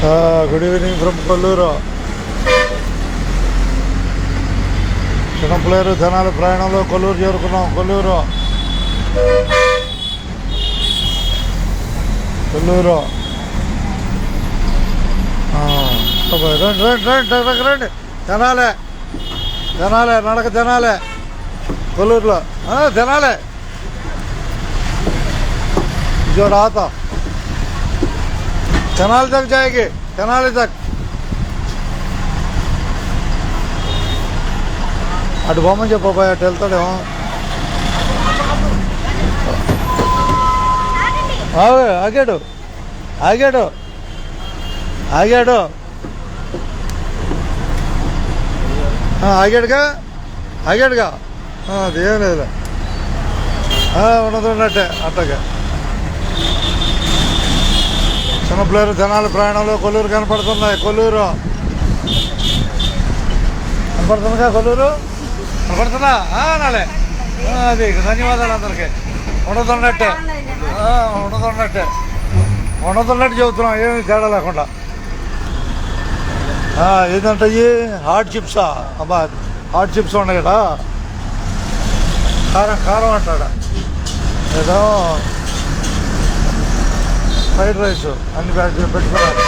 Good evening from Kolluru. చిన్నపిల్లేరు జనాల ప్రయాణంలో కొల్లూరు చేరుకున్నాం. కొల్లూరు రండి రండి రండి రండి. జనాలే నడక జనాలే కొల్లూరులో జనాలే. जो आता चनाल तक जाएगी, चनाले तक అటు బొమ్మని చెప్పబాయ్, అటు వెళ్తాడేమో. ఆగాడు ఆగాడు ఆగాడు ఆగాడుగా ఆగాడుగా. అది ఏం లేదు, ఉన్నట్టే అట్టగా. చిన్నపిల్లలు జనాల ప్రయాణంలో కొల్లూరు కనపడుతున్నాయి. కొల్లూరు కనపడుతుందిగా, కొల్లూరు కనపడుతుందా? నాలే అది ధన్యవాదాలు అందరికీ. ఉండదున్నట్టే ఉండదున్నట్టు చెబుతున్నాం, ఏమి తేడా లేకుండా. ఏంటంటే హాట్ చిప్సా? అబ్బా హాట్ చిప్స్ ఉన్నాయి కదా, కారం అంటాడా ఏదో ఫ్రైడ్ రైస్ అన్ని పెట్టుకున్నారు.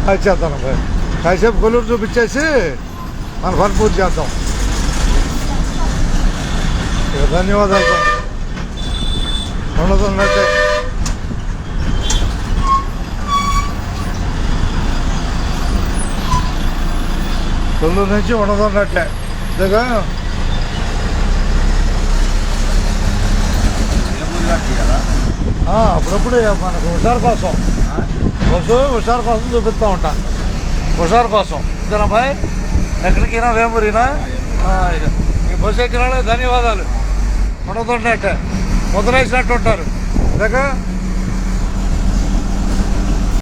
అది చేద్దాం, కాసేపు కొల్లూరు చూపించేసి మన పని పూర్తి చేద్దాం. ధన్యవాదాలు. ఉండదున్నట్టే కొల్లూరు నుంచి ఉండదున్నట్లే. ఇదిగా అప్పుడప్పుడు మనకు హుషారు కోసం హుషారు కోసం చూపిస్తూ ఉంటా. హుషారు కోసం ఇద్దరమ్మాయి ఎక్కడికైనా వేమూరినా ఈ బస్సు ఎక్కిన ధన్యవాదాలు. ఉండదున్నట్టే ముద్రేసినట్టు ఉంటారు. ఇదగా